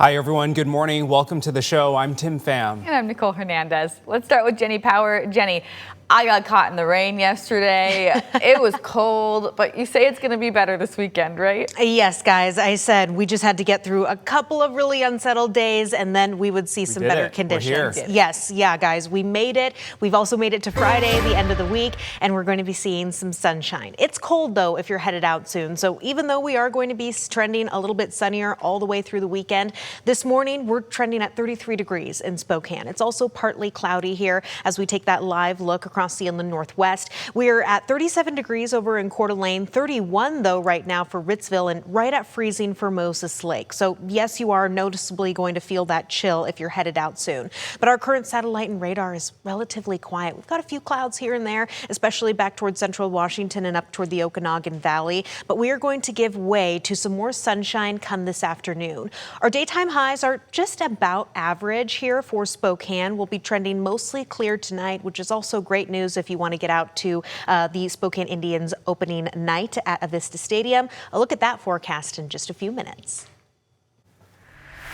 Hi, everyone. Good morning. Welcome to the show. I'm Tim Pham. And I'm Nicole Hernandez. Let's start with Jenny Power. Jenny, I got caught in the rain yesterday. It was cold, but you say it's going to be better this weekend, right? Yes, guys. I said we just had to get through a couple of really unsettled days, and then we would see some better conditions. Yes, yeah, guys, we made it. We've also made it to Friday, the end of the week, and we're going to be seeing some sunshine. It's cold, though, if you're headed out soon. So even though we are going to be trending a little bit sunnier all the way through the weekend, this morning we're trending at 33 degrees in Spokane. It's also partly cloudy here as we take that live look across the inland northwest. We're at 37 degrees over in Coeur d'Alene, 31 though right now for Ritzville, and right at freezing for Moses Lake. So yes, you are noticeably going to feel that chill if you're headed out soon. But our current satellite and radar is relatively quiet. We've got a few clouds here and there, especially back towards central Washington and up toward the Okanagan Valley. But we are going to give way to some more sunshine come this afternoon. Our daytime highs are just about average here for Spokane. We'll be trending mostly clear tonight, which is also great news if you want to get out to the Spokane Indians opening night at Avista Stadium. A look at that forecast in just a few minutes.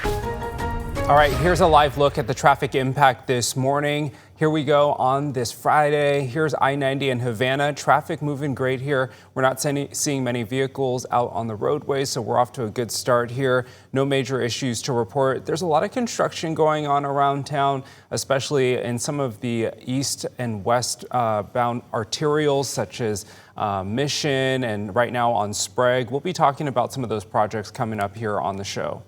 All right, here's a live look at the traffic impact this morning. Here we go on this Friday. Here's I-90 in Havana. Traffic moving great here. We're not seeing many vehicles out on the roadways, so we're off to a good start here. No major issues to report. There's a lot of construction going on around town, especially in some of the east and west bound arterials, such as Mission and right now on Sprague. We'll be talking about some of those projects coming up here on the show.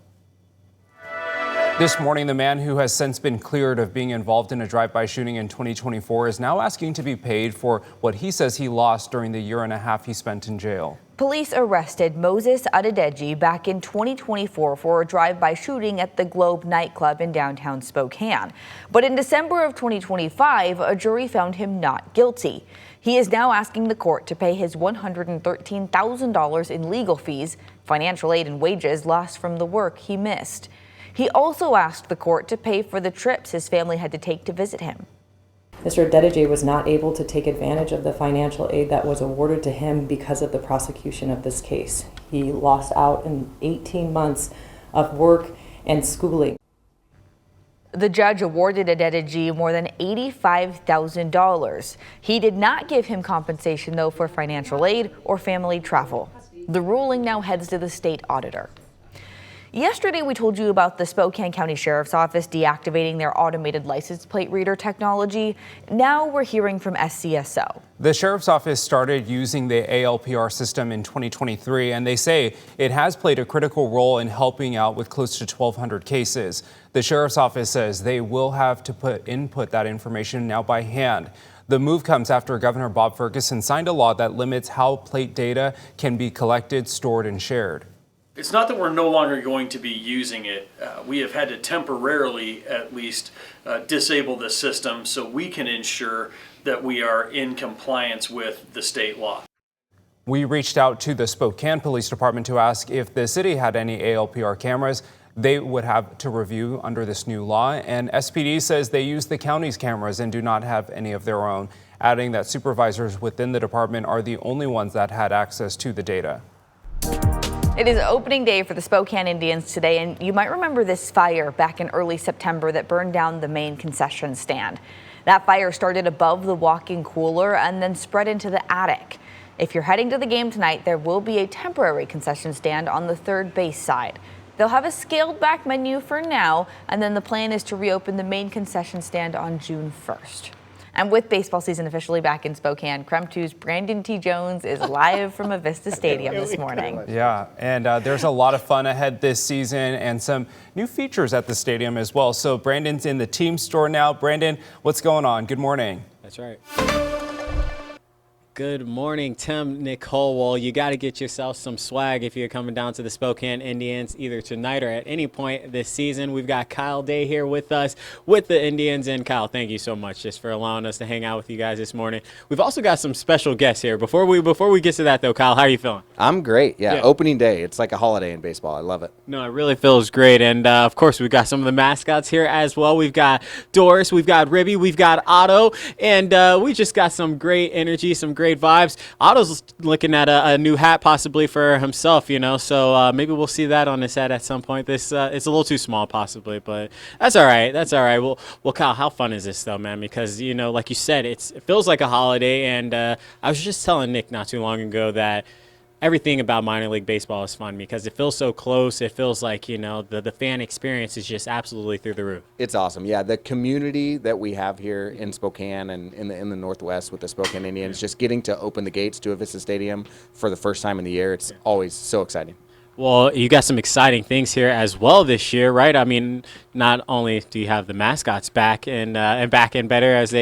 This morning, the man who has since been cleared of being involved in a drive-by shooting in 2024 is now asking to be paid for what he says he lost during the year and a half he spent in jail. Police arrested Moses Adedeji back in 2024 for a drive-by shooting at the Globe nightclub in downtown Spokane. But in December of 2025, a jury found him not guilty. He is now asking the court to pay his $113,000 in legal fees, financial aid, and wages lost from the work he missed. He also asked the court to pay for the trips his family had to take to visit him. Mr. Adedeji was not able to take advantage of the financial aid that was awarded to him because of the prosecution of this case. He lost out in 18 months of work and schooling. The judge awarded Adedeji more than $85,000. He did not give him compensation, though, for financial aid or family travel. The ruling now heads to the state auditor. Yesterday, we told you about the Spokane County Sheriff's Office deactivating their automated license plate reader technology. Now we're hearing from SCSO. The Sheriff's Office started using the ALPR system in 2023, and they say it has played a critical role in helping out with close to 1,200 cases. The Sheriff's Office says they will have to input that information now by hand. The move comes after Governor Bob Ferguson signed a law that limits how plate data can be collected, stored, and shared. It's not that we're no longer going to be using it. We have had to temporarily, at least, disable the system so we can ensure that we are in compliance with the state law. We reached out to the Spokane Police Department to ask if the city had any ALPR cameras they would have to review under this new law, and SPD says they use the county's cameras and do not have any of their own, adding that supervisors within the department are the only ones that had access to the data. It is opening day for the Spokane Indians today, and you might remember this fire back in early September that burned down the main concession stand. That fire started above the walk-in cooler and then spread into the attic. If you're heading to the game tonight, there will be a temporary concession stand on the third base side. They'll have a scaled-back menu for now, and then the plan is to reopen the main concession stand on June 1st. And with baseball season officially back in Spokane, KREM 2's Brandon T. Jones is live from Avista Stadium this morning. Yeah, and there's a lot of fun ahead this season and some new features at the stadium as well. So Brandon's in the team store now. Brandon, what's going on? Good morning. That's right. Good morning, Tim, Nicole. Well, you got to get yourself some swag if you're coming down to the Spokane Indians either tonight or at any point this season. We've got Kyle Day here with us with the Indians. And Kyle, thank you so much just for allowing us to hang out with you guys this morning. We've also got some special guests here. Before we get to that, though, Kyle, how are you feeling? I'm great. Yeah, opening day. It's like a holiday in baseball. I love it. No, it really feels great. And, of course, we've got some of the mascots here as well. We've got Doris, we've got Ribby, we've got Otto, and we just got some great energy, some great great vibes. Otto's looking at a new hat possibly for himself, so maybe we'll see that on his head at some point. This it's a little too small possibly, but that's all right. That's all right. Well, Kyle, how fun is this though, man? Because, like you said, it feels like a holiday, and I was just telling Nick not too long ago that everything about minor league baseball is fun because it feels so close. It feels like, the fan experience is just absolutely through the roof. It's awesome. Yeah, the community that we have here in Spokane and in the Northwest with the Spokane Indians, just getting to open the gates to Avista Stadium for the first time in the year, it's always so exciting. Well, you got some exciting things here as well this year, right? I mean, not only do you have the mascots back and back in better as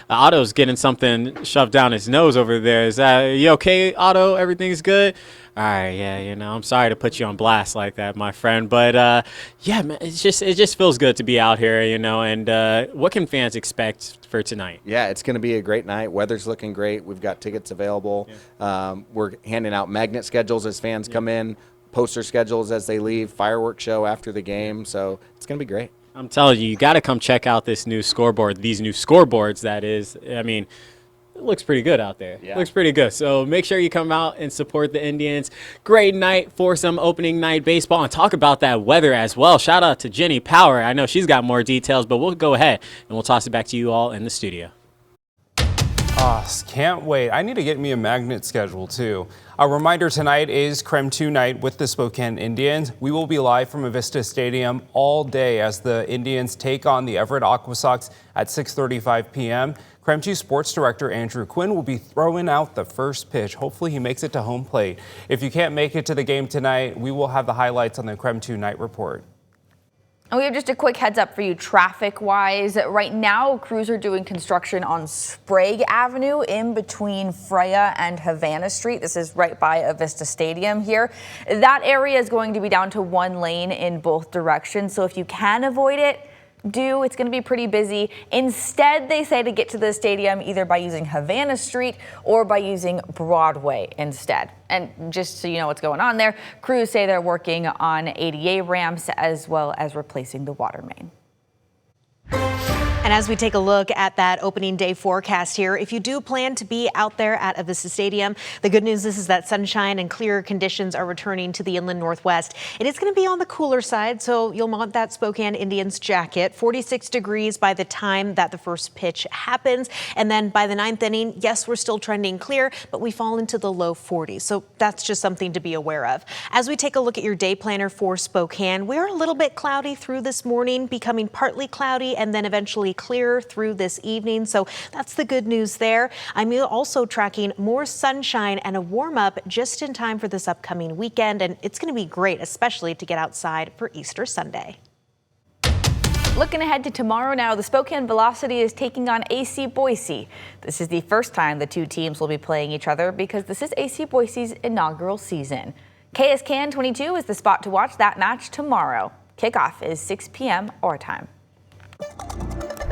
Otto's getting something shoved down his nose over there. Is you okay, Otto? Everything's good? All right, yeah, I'm sorry to put you on blast like that, my friend, but yeah, man, it just feels good to be out here, and what can fans expect for tonight? Yeah, it's going to be a great night. Weather's looking great. We've got tickets available. Yeah. We're handing out magnet schedules as fans come in, poster schedules as they leave, fireworks show after the game, so it's going to be great. I'm telling you, you got to come check out this new scoreboard, these new scoreboards, that is. I mean, it looks pretty good out there. Yeah. Looks pretty good. So make sure you come out and support the Indians. Great night for some opening night baseball, and talk about that weather as well. Shout out to Jenny Power. I know she's got more details, but we'll go ahead and we'll toss it back to you all in the studio. Can't wait. I need to get me a magnet schedule too. A reminder, tonight is KREM 2 night with the Spokane Indians. We will be live from Avista Stadium all day as the Indians take on the Everett Aqua Sox at 6:35 p.m. KREM 2 Sports Director Andrew Quinn will be throwing out the first pitch. Hopefully he makes it to home plate. If you can't make it to the game tonight, we will have the highlights on the KREM 2 night report. And we have just a quick heads up for you traffic-wise. Right now, crews are doing construction on Sprague Avenue in between Freya and Havana Street. This is right by Avista Stadium here. That area is going to be down to one lane in both directions. So if you can avoid it, it's going to be pretty busy. Instead, they say to get to the stadium either by using Havana Street or by using Broadway instead. And just so you know what's going on there, crews say they're working on ADA ramps as well as replacing the water main. And as we take a look at that opening day forecast here, if you do plan to be out there at Avista Stadium, the good news is that sunshine and clearer conditions are returning to the inland Northwest. It is going to be on the cooler side, so you'll want that Spokane Indians jacket. 46 degrees by the time that the first pitch happens. And then by the ninth inning, yes, we're still trending clear, but we fall into the low 40s. So that's just something to be aware of. As we take a look at your day planner for Spokane, we're a little bit cloudy through this morning, becoming partly cloudy and then eventually clear through this evening. So that's the good news there. I'm also tracking more sunshine and a warm up just in time for this upcoming weekend. And it's going to be great, especially to get outside for Easter Sunday. Looking ahead to tomorrow now, the Spokane Velocity is taking on AC Boise. This is the first time the two teams will be playing each other because this is AC Boise's inaugural season. KSKN 22 is the spot to watch that match tomorrow. Kickoff is 6 p.m. our time.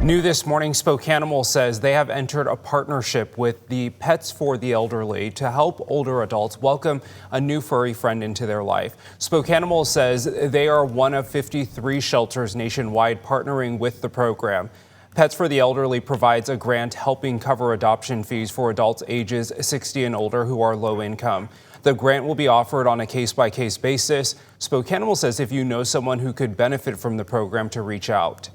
New this morning, Spokanimal says they have entered a partnership with the Pets for the Elderly to help older adults welcome a new furry friend into their life. Spokanimal says they are one of 53 shelters nationwide partnering with the program. Pets for the Elderly provides a grant helping cover adoption fees for adults ages 60 and older who are low income. The grant will be offered on a case-by-case basis. Spokanimal says if you know someone who could benefit from the program, to reach out.